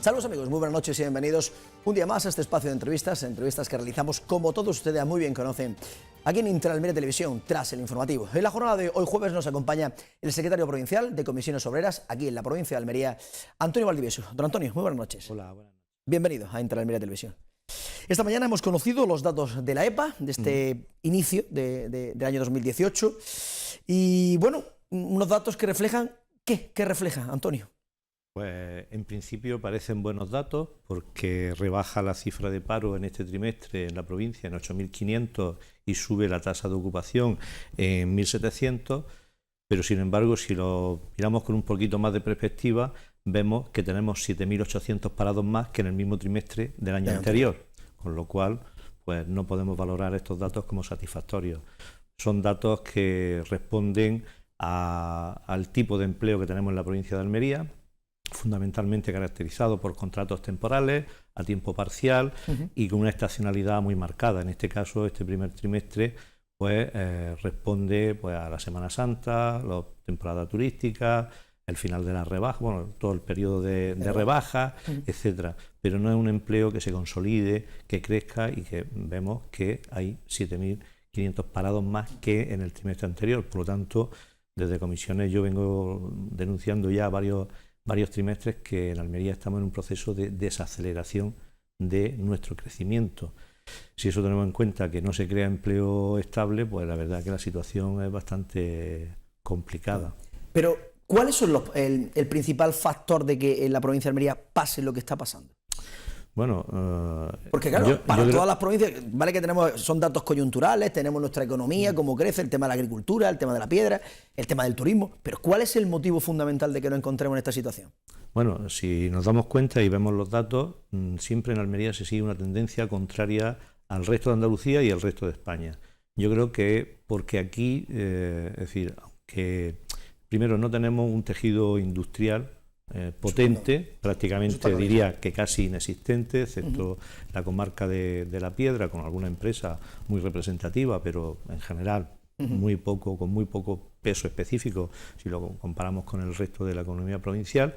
Saludos amigos, muy buenas noches y bienvenidos un día más a este espacio de entrevistas que realizamos, como todos ustedes muy bien conocen, aquí en Interalmería Televisión, tras el informativo. En la jornada de hoy jueves nos acompaña el secretario provincial de Comisiones Obreras, aquí en la provincia de Almería, Antonio Valdivieso. Don Antonio, muy buenas noches. Hola, buenas noches. Bienvenido a Interalmería Televisión. Esta mañana hemos conocido los datos de la EPA, de este inicio del año 2018, y bueno, unos datos que reflejan, ¿qué refleja, Antonio? Pues en principio parecen buenos datos porque rebaja la cifra de paro en este trimestre en la provincia en 8.500 y sube la tasa de ocupación en 1.700, pero sin embargo si lo miramos con un poquito más de perspectiva vemos que tenemos 7.800 parados más que en el mismo trimestre del año anterior, con lo cual pues no podemos valorar estos datos como satisfactorios. Son datos que responden al tipo de empleo que tenemos en la provincia de Almería, fundamentalmente caracterizado por contratos temporales a tiempo parcial y con una estacionalidad muy marcada. En este caso, este primer trimestre pues responde pues a la Semana Santa, la temporada turística, el final de la rebaja, bueno, todo el periodo de rebaja, etcétera. Pero no es un empleo que se consolide, que crezca y que vemos que hay 7.500 parados más que en el trimestre anterior. Por lo tanto, desde Comisiones yo vengo denunciando ya varios trimestres que en Almería estamos en un proceso de desaceleración de nuestro crecimiento. Si eso tenemos en cuenta que no se crea empleo estable, pues la verdad que la situación es bastante complicada. Pero, ¿cuáles son el principal factor de que en la provincia de Almería pase lo que está pasando? Bueno, porque claro, para todas las provincias, vale que son datos coyunturales, tenemos nuestra economía, cómo crece, el tema de la agricultura, el tema de la piedra, el tema del turismo, pero ¿cuál es el motivo fundamental de que nos encontremos en esta situación? Bueno, si nos damos cuenta y vemos los datos, siempre en Almería se sigue una tendencia contraria al resto de Andalucía y al resto de España. Yo creo que porque aquí, es decir, aunque primero no tenemos un tejido industrial potente, prácticamente diría que casi inexistente, excepto la comarca de La Piedra, con alguna empresa muy representativa, pero en general muy poco, con muy poco peso específico si lo comparamos con el resto de la economía provincial.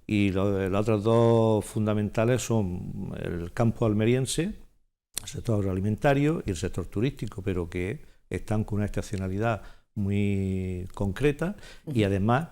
Y las otras dos fundamentales son el campo almeriense, el sector agroalimentario y el sector turístico, pero que están con una estacionalidad muy concreta y además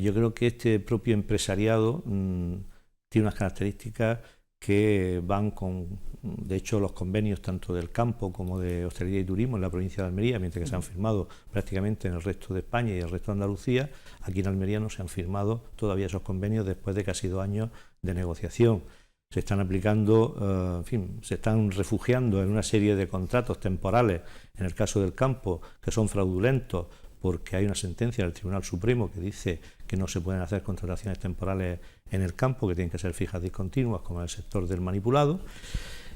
yo creo que este propio empresariado tiene unas características que van con, de hecho, los convenios tanto del campo como de hostelería y turismo en la provincia de Almería, mientras que se han firmado prácticamente en el resto de España y el resto de Andalucía, aquí en Almería no se han firmado todavía esos convenios después de casi 2 años de negociación. Se están aplicando, en fin, se están refugiando en una serie de contratos temporales, en el caso del campo, que son fraudulentos, porque hay una sentencia del Tribunal Supremo que dice que no se pueden hacer contrataciones temporales en el campo, que tienen que ser fijas discontinuas, como en el sector del manipulado.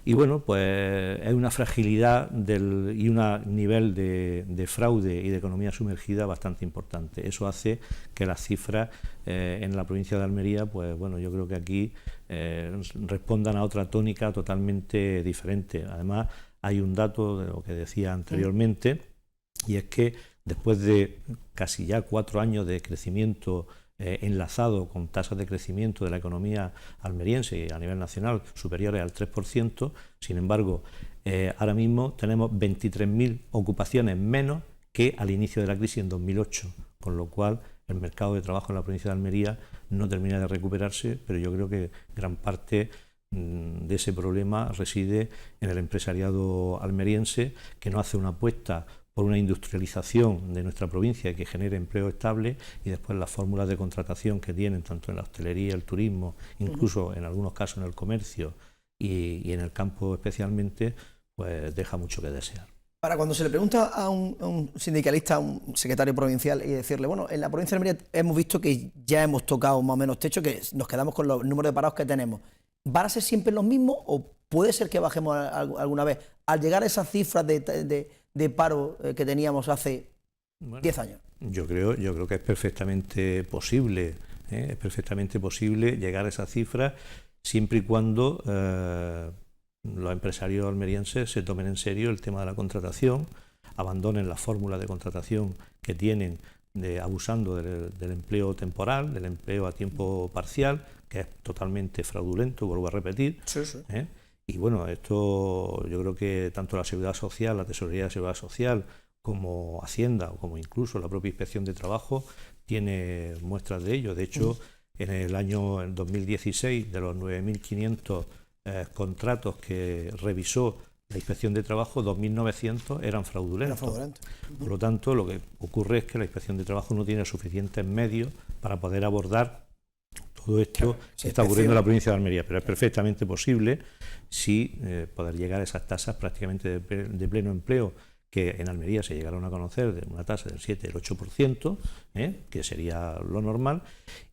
Y bueno, pues es una fragilidad y un nivel de fraude y de economía sumergida bastante importante. Eso hace que las cifras en la provincia de Almería, pues bueno, yo creo que aquí respondan a otra tónica totalmente diferente. Además, hay un dato de lo que decía anteriormente, y es que después de casi ya 4 años de crecimiento enlazado con tasas de crecimiento de la economía almeriense y a nivel nacional superiores al 3%, sin embargo, ahora mismo tenemos 23.000 ocupaciones menos que al inicio de la crisis en 2008, con lo cual el mercado de trabajo en la provincia de Almería no termina de recuperarse, pero yo creo que gran parte de ese problema reside en el empresariado almeriense, que no hace una apuesta por una industrialización de nuestra provincia que genere empleo estable, y después las fórmulas de contratación que tienen tanto en la hostelería, el turismo, incluso en algunos casos en el comercio y en el campo especialmente, pues deja mucho que desear. Para cuando se le pregunta a un sindicalista, a un secretario provincial, y decirle, bueno, en la provincia de Almería hemos visto que ya hemos tocado más o menos techo, que nos quedamos con los números de parados que tenemos, ¿van a ser siempre los mismos o puede ser que bajemos alguna vez al llegar a esas cifras de paro que teníamos hace 10 años? Yo creo que es perfectamente posible llegar a esas cifras siempre y cuando los empresarios almerienses se tomen en serio el tema de la contratación, abandonen las fórmulas de contratación que tienen abusando del empleo temporal, del empleo a tiempo parcial, que es totalmente fraudulento, vuelvo a repetir. Sí, sí. Y bueno, esto yo creo que tanto la Seguridad Social, la Tesorería de Seguridad Social, como Hacienda, o como incluso la propia Inspección de Trabajo, tiene muestras de ello. De hecho, en el año 2016, de los 9.500 contratos que revisó la Inspección de Trabajo, 2.900 eran fraudulentos. Por lo tanto, lo que ocurre es que la Inspección de Trabajo no tiene suficientes medios para poder abordar todo esto que está ocurriendo en la provincia de Almería, pero es perfectamente posible si poder llegar a esas tasas prácticamente de pleno empleo, que en Almería se llegaron a conocer, de una tasa del 7, del 8%, que sería lo normal.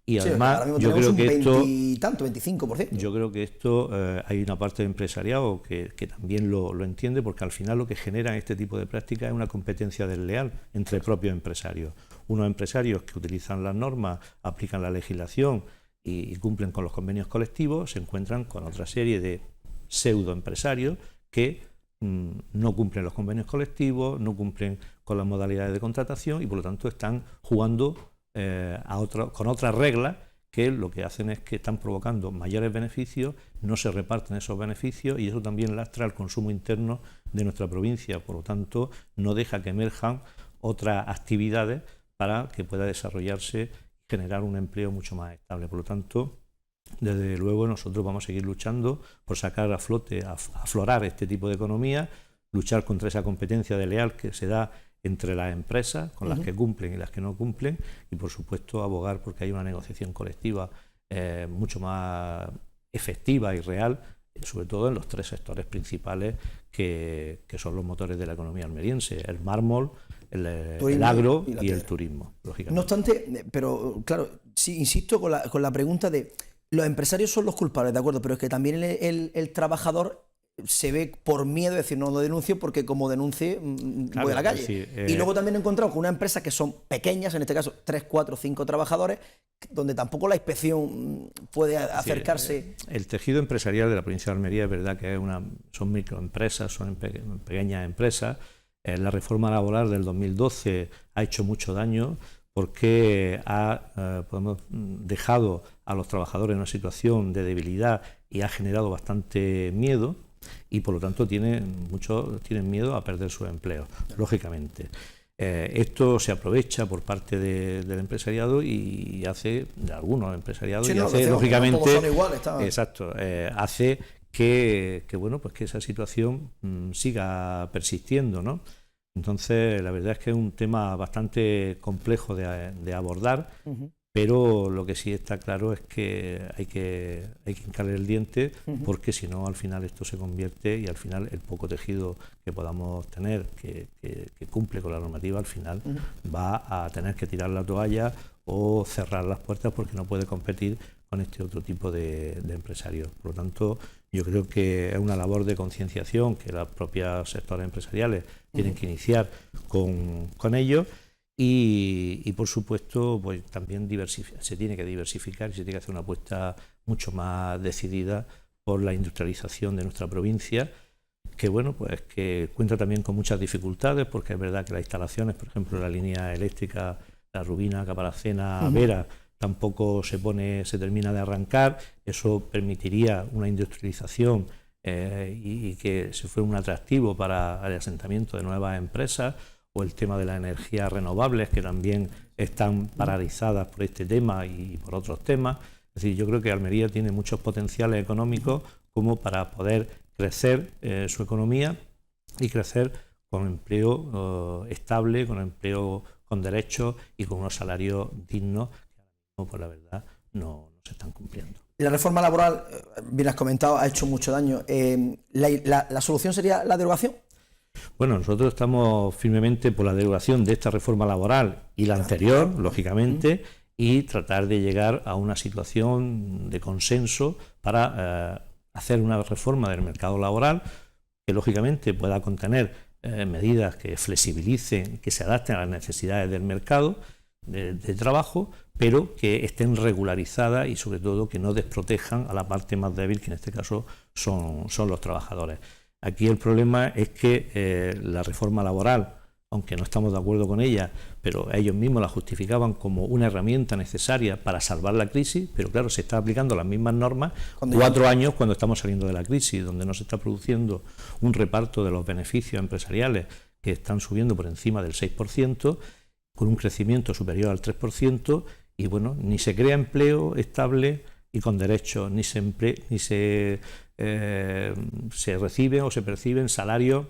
Y además, yo creo que esto, 25%. Yo creo que esto hay una parte del empresariado que también lo entiende, porque al final lo que genera este tipo de prácticas es una competencia desleal entre propios empresarios. Unos empresarios que utilizan las normas, aplican la legislación y cumplen con los convenios colectivos, se encuentran con otra serie de pseudoempresarios que no cumplen los convenios colectivos, no cumplen con las modalidades de contratación y por lo tanto están jugando con otras reglas que lo que hacen es que están provocando mayores beneficios, no se reparten esos beneficios y eso también lastra el consumo interno de nuestra provincia. Por lo tanto, no deja que emerjan otras actividades para que pueda desarrollarse y generar un empleo mucho más estable. Por lo tanto, desde luego nosotros vamos a seguir luchando por sacar a flote, aflorar este tipo de economía, luchar contra esa competencia desleal que se da entre las empresas, con las que cumplen y las que no cumplen, y por supuesto abogar porque hay una negociación colectiva mucho más efectiva y real, sobre todo en los tres sectores principales que son los motores de la economía almeriense: el mármol, el agro y el turismo, lógicamente. No obstante, pero claro, sí, insisto con la pregunta de los empresarios son los culpables, de acuerdo, pero es que también el trabajador se ve por miedo de decir no lo denuncio porque como denuncie claro, voy a la calle. Sí, y luego también he encontrado con una empresa que son pequeñas, en este caso 3, 4, 5 trabajadores, donde tampoco la inspección puede acercarse. El tejido empresarial de la provincia de Almería es verdad que son microempresas, son pequeñas empresas. La reforma laboral del 2012 ha hecho mucho daño porque ha dejado a los trabajadores en una situación de debilidad y ha generado bastante miedo y por lo tanto muchos tienen miedo a perder su empleo, lógicamente. Esto se aprovecha por parte del empresariado y hace, de algunos empresariados, sí, y hace, lógicamente, todos son iguales, exacto, hace que esa situación siga persistiendo, ¿no? Entonces, la verdad es que es un tema bastante complejo de abordar, pero lo que sí está claro es que hay que hincarle el diente, porque si no, al final esto se convierte y al final el poco tejido que podamos tener, que cumple con la normativa, al final va a tener que tirar la toalla o cerrar las puertas porque no puede competir con este otro tipo de empresarios. Por lo tanto, yo creo que es una labor de concienciación que los propios sectores empresariales tienen que iniciar con ellos y por supuesto, pues también se tiene que diversificar y se tiene que hacer una apuesta mucho más decidida por la industrialización de nuestra provincia, que pues que cuenta también con muchas dificultades, porque es verdad que las instalaciones, por ejemplo, la línea eléctrica, la Rubina, Caparacena, Vera, tampoco se termina de arrancar. Eso permitiría una industrialización y que se fuera un atractivo para el asentamiento de nuevas empresas, o el tema de las energías renovables, que también están paralizadas por este tema y por otros temas. Es decir, yo creo que Almería tiene muchos potenciales económicos como para poder crecer su economía y crecer con empleo estable, con empleo con derechos y con unos salarios dignos que, por la verdad, no se están cumpliendo. La reforma laboral, bien has comentado, ha hecho mucho daño. ¿La solución sería la derogación? Bueno, nosotros estamos firmemente por la derogación de esta reforma laboral y la anterior, lógicamente, y tratar de llegar a una situación de consenso para hacer una reforma del mercado laboral que, lógicamente, pueda contener medidas que flexibilicen, que se adapten a las necesidades del mercado de trabajo, pero que estén regularizadas y, sobre todo, que no desprotejan a la parte más débil, que en este caso son los trabajadores. Aquí el problema es que la reforma laboral aunque no estamos de acuerdo con ella, pero ellos mismos la justificaban como una herramienta necesaria para salvar la crisis, pero claro, se está aplicando las mismas normas 4 años cuando estamos saliendo de la crisis, donde no se está produciendo un reparto de los beneficios empresariales que están subiendo por encima del 6%, con un crecimiento superior al 3%, y bueno, ni se crea empleo estable y con derechos, ni se reciben o se perciben salarios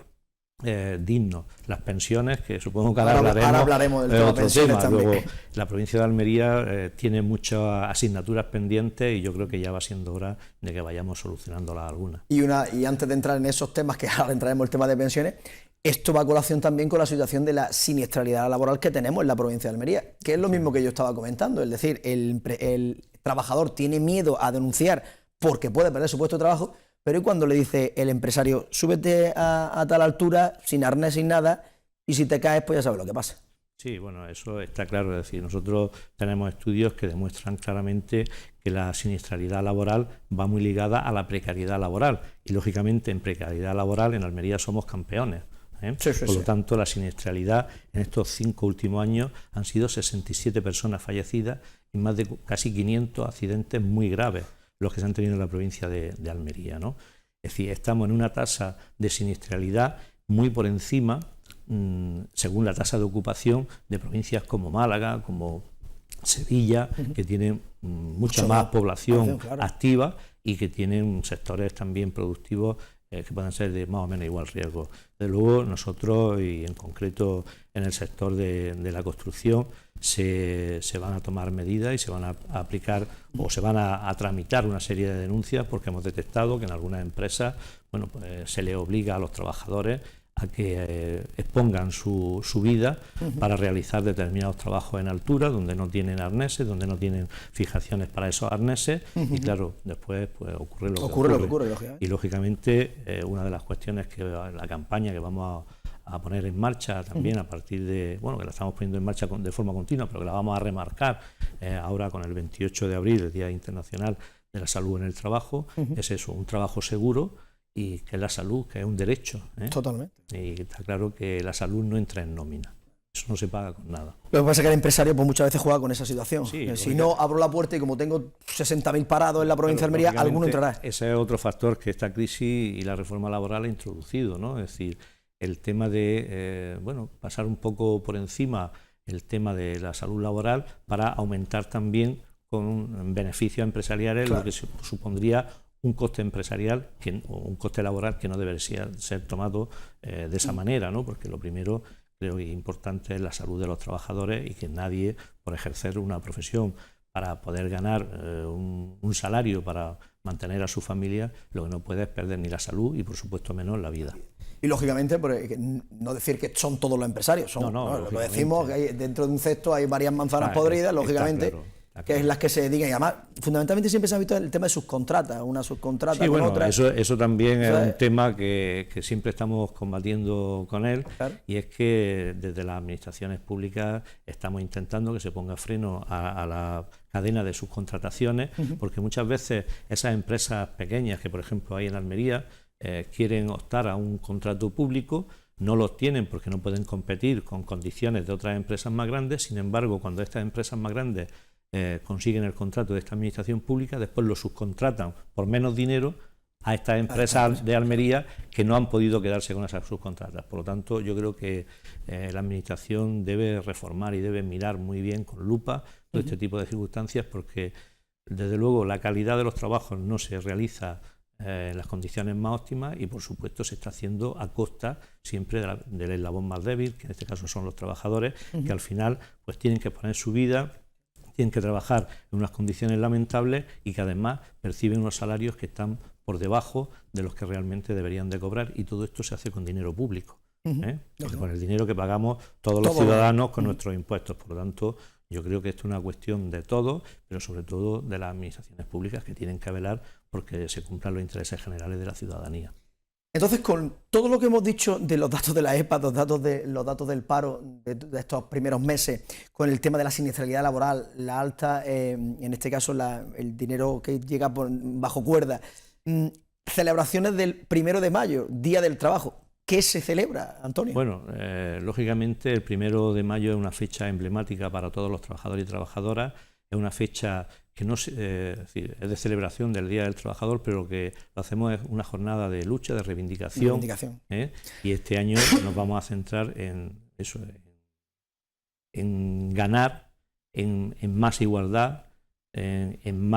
dignos. Las pensiones, que supongo que ahora hablaremos del tema pensiones también. Luego, la provincia de Almería tiene muchas asignaturas pendientes y yo creo que ya va siendo hora de que vayamos solucionándolas algunas. Y antes de entrar en esos temas, que ahora entraremos en el tema de pensiones, esto va a colación también con la situación de la siniestralidad laboral que tenemos en la provincia de Almería, que es lo mismo que yo estaba comentando, es decir, el trabajador tiene miedo a denunciar porque puede perder su puesto de trabajo, pero ¿y cuando le dice el empresario, súbete a tal altura, sin arnés, sin nada, y si te caes, pues ya sabes lo que pasa? Sí, bueno, eso está claro. Es decir, nosotros tenemos estudios que demuestran claramente que la siniestralidad laboral va muy ligada a la precariedad laboral. Y, lógicamente, en precariedad laboral en Almería somos campeones. Por lo tanto, la siniestralidad en estos 5 últimos años han sido 67 personas fallecidas y más de casi 500 accidentes muy graves los que se han tenido en la provincia de Almería, ¿no? Es decir, estamos en una tasa de siniestralidad muy por encima, según la tasa de ocupación, de provincias como Málaga, como Sevilla, que tienen mucha más población activa y que tienen sectores también productivos que puedan ser de más o menos igual riesgo. Desde luego, nosotros, y en concreto en el sector de la construcción, se van a tomar medidas y se van a aplicar o se van a tramitar una serie de denuncias, porque hemos detectado que en algunas empresas, bueno, pues se les obliga a los trabajadores a que expongan su vida para realizar determinados trabajos en altura, donde no tienen arneses, donde no tienen fijaciones para esos arneses, y claro, después pues ocurre lo que ocurre. Y lógicamente una de las cuestiones que la campaña que vamos a poner en marcha también a partir de, bueno, que la estamos poniendo en marcha de forma continua, pero que la vamos a remarcar ahora con el 28 de abril, el Día Internacional de la Salud en el Trabajo, es eso, un trabajo seguro, y que es la salud, que es un derecho. Totalmente. Y está claro que la salud no entra en nómina. Eso no se paga con nada. Lo que pasa es que el empresario pues muchas veces juega con esa situación. Sí, si no abro la puerta y como tengo 60.000 parados en la provincia de Almería, alguno entrará. Ese es otro factor que esta crisis y la reforma laboral ha introducido, ¿no? Es decir, el tema de pasar un poco por encima el tema de la salud laboral para aumentar también con beneficios empresariales lo que supondría un coste empresarial o un coste laboral que no debería ser tomado de esa manera, ¿no? Porque lo primero, creo que importante, es la salud de los trabajadores y que nadie, por ejercer una profesión para poder ganar un salario para mantener a su familia, lo que no puede es perder ni la salud y, por supuesto, menos la vida. Y lógicamente, no decir que son todos los empresarios, lo decimos que dentro de un cesto hay varias manzanas podridas, lógicamente, que es las que se dedican. Y además, fundamentalmente siempre se ha visto el tema de subcontrata, una subcontrata con otra. Eso también es un tema que siempre estamos combatiendo con él, y es que desde las administraciones públicas estamos intentando que se ponga freno a la cadena de subcontrataciones, porque muchas veces esas empresas pequeñas que, por ejemplo, hay en Almería, quieren optar a un contrato público, no lo tienen porque no pueden competir con condiciones de otras empresas más grandes. Sin embargo, cuando estas empresas más grandes consiguen el contrato de esta administración pública, después lo subcontratan por menos dinero a estas empresas de Almería que no han podido quedarse con esas subcontratas. Por lo tanto, yo creo que la administración debe reformar y debe mirar muy bien con lupa todo este tipo de circunstancias, porque desde luego la calidad de los trabajos no se realiza en las condiciones más óptimas y, por supuesto, se está haciendo a costa siempre del eslabón más débil, que en este caso son los trabajadores, que al final pues tienen que poner su vida, tienen que trabajar en unas condiciones lamentables y que además perciben unos salarios que están por debajo de los que realmente deberían de cobrar, y todo esto se hace con dinero público, con el dinero que pagamos todos los ciudadanos con nuestros impuestos. Por lo tanto, yo creo que esto es una cuestión de todos, pero sobre todo de las administraciones públicas, que tienen que velar porque se cumplan los intereses generales de la ciudadanía. Entonces, con todo lo que hemos dicho de los datos de la EPA, los datos del paro de estos primeros meses, con el tema de la siniestralidad laboral, la alta, en este caso el dinero que llega bajo cuerda, celebraciones del 1 de mayo, Día del Trabajo, ¿qué se celebra, Antonio? Bueno, lógicamente el 1 de mayo es una fecha emblemática para todos los trabajadores y trabajadoras, es una fecha que no es decir, es de celebración del Día del Trabajador, pero que lo hacemos es una jornada de lucha, de reivindicación. Y este año nos vamos a centrar en eso, en ganar, en más igualdad, en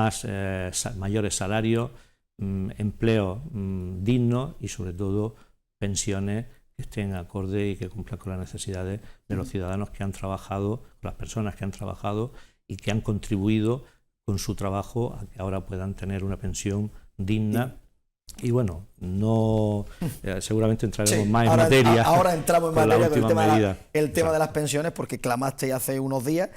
mayores salarios, empleos dignos y sobre todo pensiones que estén acorde y que cumplan con las necesidades de los ciudadanos que han trabajado, las personas que han trabajado y que han contribuido con su trabajo a que ahora puedan tener una pensión digna. Y bueno, no seguramente entraremos más en materia. Ahora entramos en materia con el tema de las pensiones, porque clamaste hace unos días,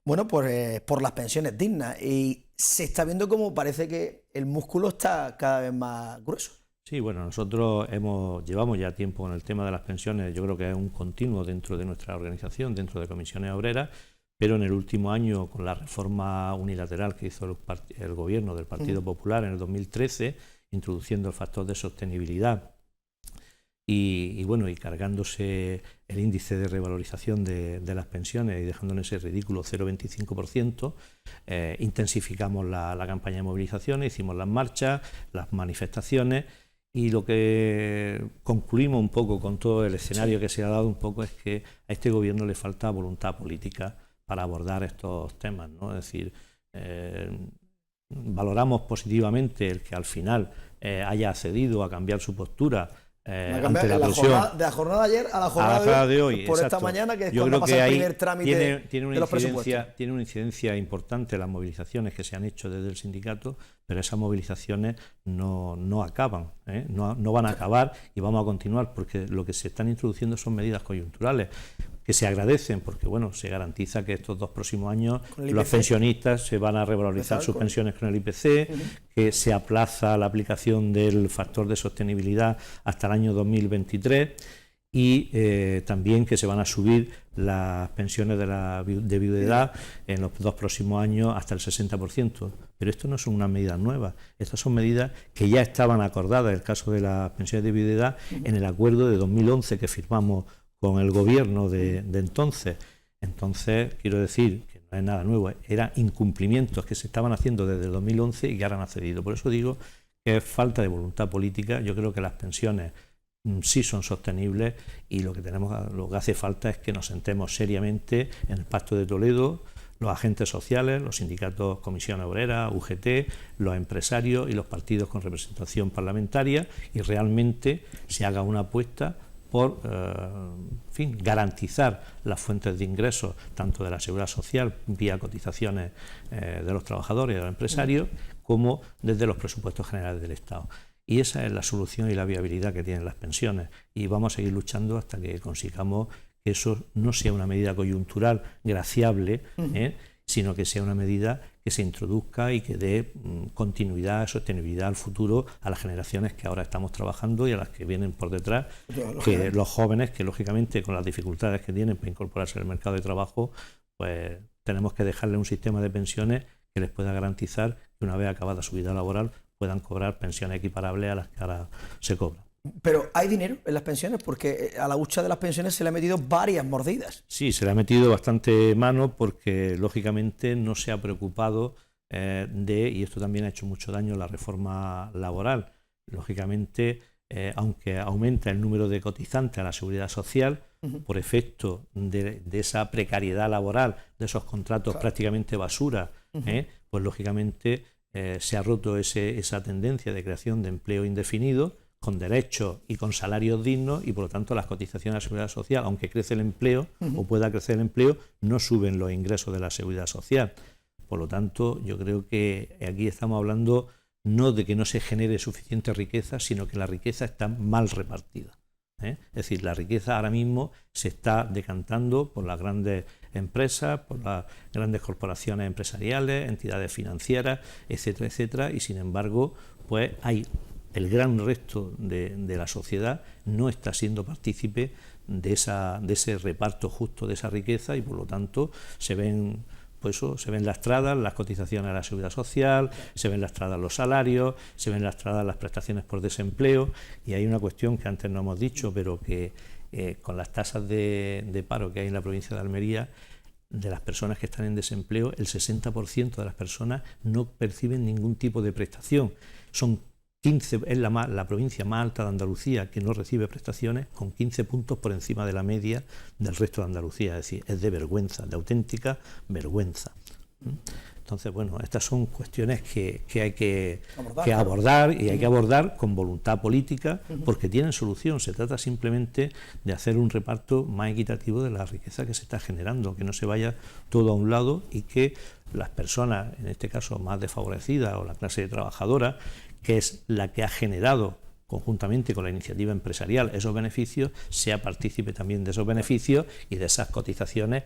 bueno, pues por las pensiones dignas. Y se está viendo como parece que el músculo está cada vez más grueso. Sí, bueno, nosotros llevamos ya tiempo con el tema de las pensiones. Yo creo que es un continuo dentro de nuestra organización, dentro de Comisiones Obreras, pero en el último año, con la reforma unilateral que hizo el gobierno del Partido Popular en el 2013, introduciendo el factor de sostenibilidad y cargándose el índice de revalorización de las pensiones y dejando en ese ridículo 0,25%, intensificamos la campaña de movilizaciones, hicimos las marchas, las manifestaciones, y lo que concluimos un poco con todo el escenario que se ha dado un poco es que a este gobierno le falta voluntad política para abordar estos temas, ¿no? Es decir, valoramos positivamente el que al final haya accedido a cambiar su postura ante la presión. De la jornada de ayer a la jornada de hoy, por exacto. esta mañana, que es yo cuando creo pasa que el ahí primer trámite tiene de los presupuestos. Tiene una incidencia importante las movilizaciones que se han hecho desde el sindicato, pero esas movilizaciones no acaban, no van a acabar y vamos a continuar, porque lo que se están introduciendo son medidas coyunturales que se agradecen, porque bueno, se garantiza que estos 2 próximos años los pensionistas se van a revalorizar sus pensiones con el IPC, que se aplaza la aplicación del factor de sostenibilidad hasta el año 2023 y también que se van a subir las pensiones de viudedad en los 2 próximos años hasta el 60%. Pero esto no son unas medidas nuevas, estas son medidas que ya estaban acordadas, en el caso de las pensiones de viudedad, en el acuerdo de 2011 que firmamos con el gobierno de entonces. Entonces, quiero decir que no es nada nuevo, eran incumplimientos que se estaban haciendo desde el 2011 y que ahora han accedido. Por eso digo que es falta de voluntad política. Yo creo que las pensiones sí son sostenibles y lo que hace falta es que nos sentemos seriamente en el Pacto de Toledo, los agentes sociales, los sindicatos, Comisión Obrera, UGT, los empresarios y los partidos con representación parlamentaria, y realmente se haga una apuesta por garantizar las fuentes de ingresos tanto de la Seguridad Social vía cotizaciones de los trabajadores y de los empresarios, como desde los presupuestos generales del Estado. Y esa es la solución y la viabilidad que tienen las pensiones, y vamos a seguir luchando hasta que consigamos que eso no sea una medida coyuntural graciable, sino que sea una medida que se introduzca y que dé continuidad, sostenibilidad al futuro a las generaciones que ahora estamos trabajando y a las que vienen por detrás, que los jóvenes, que lógicamente con las dificultades que tienen para incorporarse al mercado de trabajo, pues tenemos que dejarle un sistema de pensiones que les pueda garantizar que una vez acabada su vida laboral puedan cobrar pensiones equiparables a las que ahora se cobran. Pero ¿hay dinero en las pensiones? Porque a la hucha de las pensiones se le han metido varias mordidas. Sí, se le ha metido bastante mano porque lógicamente no se ha preocupado y esto también ha hecho mucho daño, la reforma laboral. Lógicamente, aunque aumenta el número de cotizantes a la Seguridad Social, por efecto de esa precariedad laboral, de esos contratos prácticamente basura, pues lógicamente se ha roto esa tendencia de creación de empleo indefinido, con derechos y con salarios dignos, y por lo tanto las cotizaciones a la Seguridad Social, aunque crece el empleo o pueda crecer el empleo, no suben los ingresos de la Seguridad Social. Por lo tanto, yo creo que aquí estamos hablando no de que no se genere suficiente riqueza, sino que la riqueza está mal repartida. Es decir, la riqueza ahora mismo se está decantando por las grandes empresas, por las grandes corporaciones empresariales, entidades financieras, etcétera, etcétera, y sin embargo, pues hay el gran resto de la sociedad no está siendo partícipe de ese reparto justo de esa riqueza, y por lo tanto se ven pues eso, se ven lastradas las cotizaciones a la seguridad social, se ven lastradas los salarios, se ven lastradas las prestaciones por desempleo, y hay una cuestión que antes no hemos dicho, pero que con las tasas de paro que hay en la provincia de Almería, de las personas que están en desempleo, el 60% de las personas no perciben ningún tipo de prestación. Son 15, es la provincia más alta de Andalucía que no recibe prestaciones, con 15 puntos por encima de la media del resto de Andalucía. Es decir, es de vergüenza, de auténtica vergüenza. Entonces, bueno, estas son cuestiones que hay que abordar, y hay que abordar con voluntad política, porque tienen solución. Se trata simplemente de hacer un reparto más equitativo de la riqueza que se está generando, que no se vaya todo a un lado y que las personas, en este caso más desfavorecidas, o la clase trabajadora, que es la que ha generado conjuntamente con la iniciativa empresarial esos beneficios, sea partícipe también de esos beneficios y de esas cotizaciones.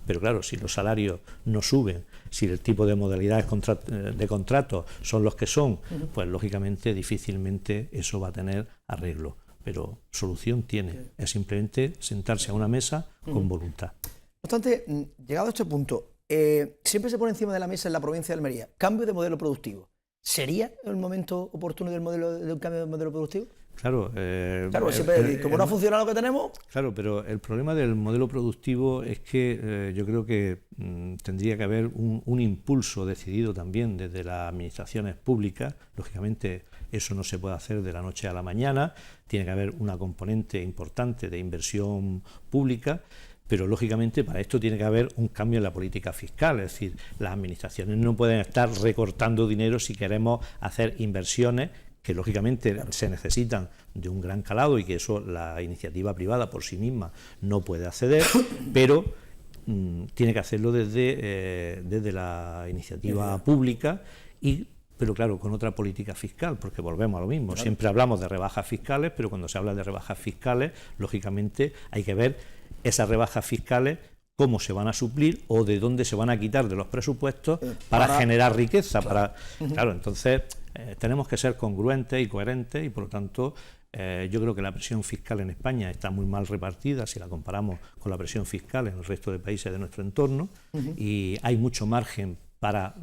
Pero claro, si los salarios no suben, si el tipo de modalidades de contrato son los que son, pues lógicamente difícilmente eso va a tener arreglo. Pero solución tiene, es simplemente sentarse a una mesa con voluntad. No obstante, llegado a este punto, siempre se pone encima de la mesa en la provincia de Almería cambio de modelo productivo. ¿Sería el momento oportuno de un cambio de modelo productivo? Claro, siempre, como no funciona lo que tenemos. Claro, pero el problema del modelo productivo es que yo creo que tendría que haber un impulso decidido también desde las administraciones públicas. Lógicamente eso no se puede hacer de la noche a la mañana, tiene que haber una componente importante de inversión pública, pero lógicamente para esto tiene que haber un cambio en la política fiscal, es decir, las administraciones no pueden estar recortando dinero si queremos hacer inversiones que lógicamente se necesitan de un gran calado y que eso la iniciativa privada por sí misma no puede acceder, pero tiene que hacerlo desde la iniciativa pública, pero claro, con otra política fiscal, porque volvemos a lo mismo. Claro. Siempre hablamos de rebajas fiscales, pero cuando se habla de rebajas fiscales, lógicamente hay que ver esas rebajas fiscales cómo se van a suplir o de dónde se van a quitar de los presupuestos para generar riqueza. Claro, claro, entonces tenemos que ser congruentes y coherentes, y por lo tanto yo creo que la presión fiscal en España está muy mal repartida si la comparamos con la presión fiscal en el resto de países de nuestro entorno, y hay mucho margen para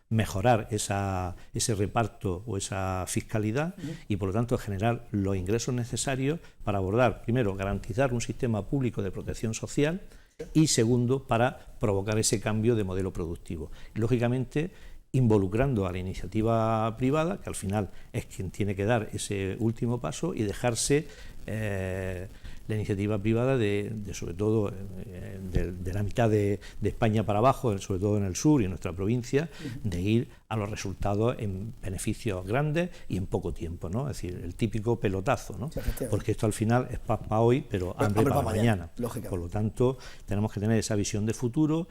mejorar ese reparto o esa fiscalidad, y por lo tanto generar los ingresos necesarios para abordar, primero, garantizar un sistema público de protección social, y segundo, para provocar ese cambio de modelo productivo. Y, lógicamente, involucrando a la iniciativa privada, que al final es quien tiene que dar ese último paso, y dejarse la iniciativa privada sobre todo de la mitad de España para abajo, sobre todo en el sur y en nuestra provincia, de ir a los resultados en beneficios grandes y en poco tiempo, ¿no? Es decir, el típico pelotazo, ¿no? Porque esto al final es paz para hoy, pero hambre para mañana. Por lo tanto, tenemos que tener esa visión de futuro,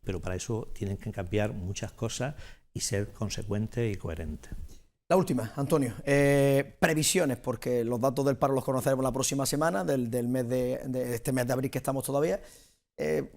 pero para eso tienen que cambiar muchas cosas y ser consecuentes y coherentes. La última, Antonio, previsiones, porque los datos del paro los conoceremos la próxima semana, del mes de este mes de abril que estamos todavía.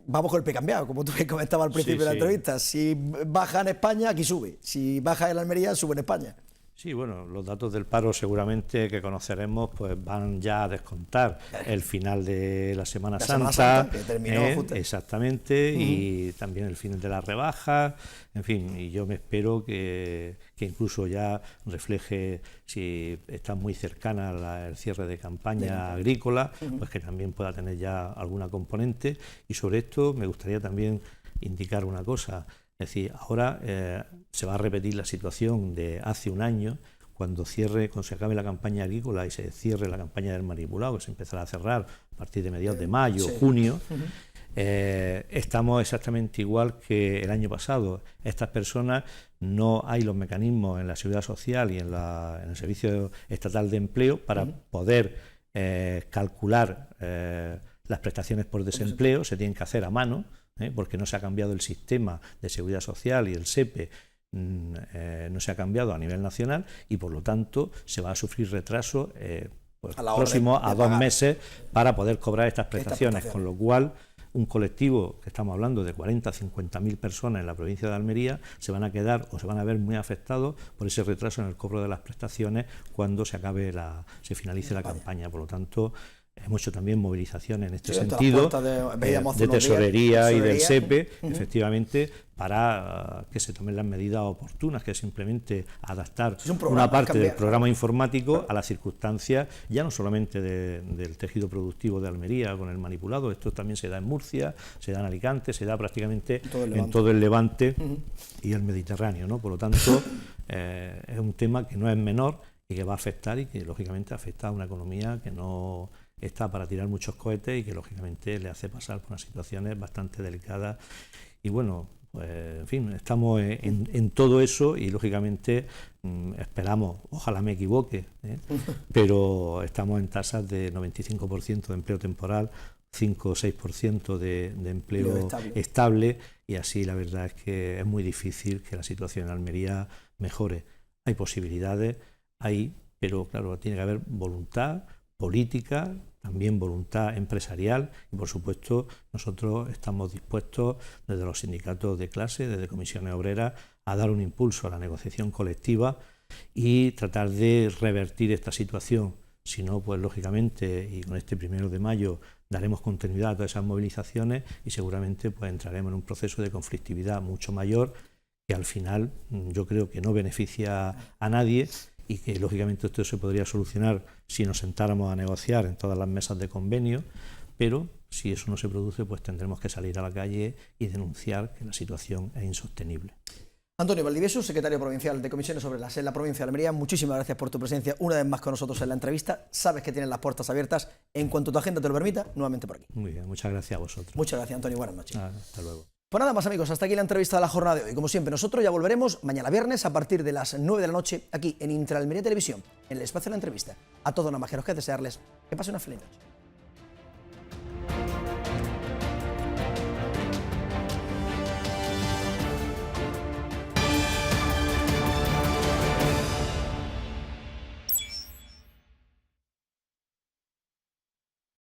Vamos con el pie cambiado, como tú comentabas al principio de la entrevista. Si baja en España, aquí sube. Si baja en Almería, sube en España. Sí, bueno, los datos del paro seguramente que conoceremos pues van ya a descontar el final de la Semana Santa, que terminó justo. Exactamente, y también el fin de las rebajas, en fin, y yo me espero que incluso ya refleje, si está muy cercana el cierre de campaña agrícola, pues que también pueda tener ya alguna componente. Y sobre esto me gustaría también indicar una cosa. Es decir, ahora se va a repetir la situación de hace un año, cuando se acabe la campaña agrícola y se cierre la campaña del manipulado, que se empezará a cerrar a partir de mediados de mayo, junio. Estamos exactamente igual que el año pasado. Estas personas, no hay los mecanismos en la Seguridad Social y en el Servicio Estatal de Empleo para poder calcular las prestaciones por desempleo, se tienen que hacer a mano, porque no se ha cambiado el sistema de seguridad social y el SEPE no se ha cambiado a nivel nacional, y por lo tanto se va a sufrir retraso próximo a 2 meses para poder cobrar estas prestaciones, con lo cual un colectivo que estamos hablando de 40 a 50.000 personas en la provincia de Almería se van a quedar o se van a ver muy afectados por ese retraso en el cobro de las prestaciones cuando se finalice la campaña. Por lo tanto, hemos hecho también movilizaciones en este Sí, sentido, de tesorería y del SEPE, efectivamente, para que se tomen las medidas oportunas, que es simplemente adaptar una parte del programa informático a las circunstancias, ya no solamente del tejido productivo de Almería con el manipulado, esto también se da en Murcia, se da en Alicante, se da prácticamente en todo el Levante y el Mediterráneo, ¿no? Por lo tanto, es un tema que no es menor y que va a afectar y que lógicamente afecta a una economía que no está para tirar muchos cohetes y que lógicamente le hace pasar por unas situaciones bastante delicadas. Y bueno, pues en fin, estamos en todo eso y lógicamente esperamos, ojalá me equivoque, pero estamos en tasas de 95% de empleo temporal, 5 o 6% de empleo estable, y así la verdad es que es muy difícil que la situación en Almería mejore. Hay posibilidades, pero claro, tiene que haber voluntad política, también voluntad empresarial y por supuesto nosotros estamos dispuestos desde los sindicatos de clase, desde comisiones obreras, a dar un impulso a la negociación colectiva y tratar de revertir esta situación. Si no, pues lógicamente, y con este 1 de mayo daremos continuidad a todas esas movilizaciones y seguramente pues entraremos en un proceso de conflictividad mucho mayor que al final yo creo que no beneficia a nadie y que lógicamente esto se podría solucionar si nos sentáramos a negociar en todas las mesas de convenio, pero si eso no se produce, pues tendremos que salir a la calle y denunciar que la situación es insostenible. Antonio Valdivieso, secretario provincial de Comisiones Obreras en la provincia de Almería, muchísimas gracias por tu presencia una vez más con nosotros en la entrevista. Sabes que tienes las puertas abiertas en cuanto tu agenda te lo permita, nuevamente por aquí. Muy bien, muchas gracias a vosotros. Muchas gracias, Antonio, buenas noches. Hasta luego. Pues nada más, amigos, hasta aquí la entrevista de la jornada de hoy. Como siempre, nosotros ya volveremos mañana viernes a partir de las 9 de la noche aquí en Inter Almería Televisión, en el espacio de la entrevista. A todos nada más que nos queda desearles que pasen una feliz noche.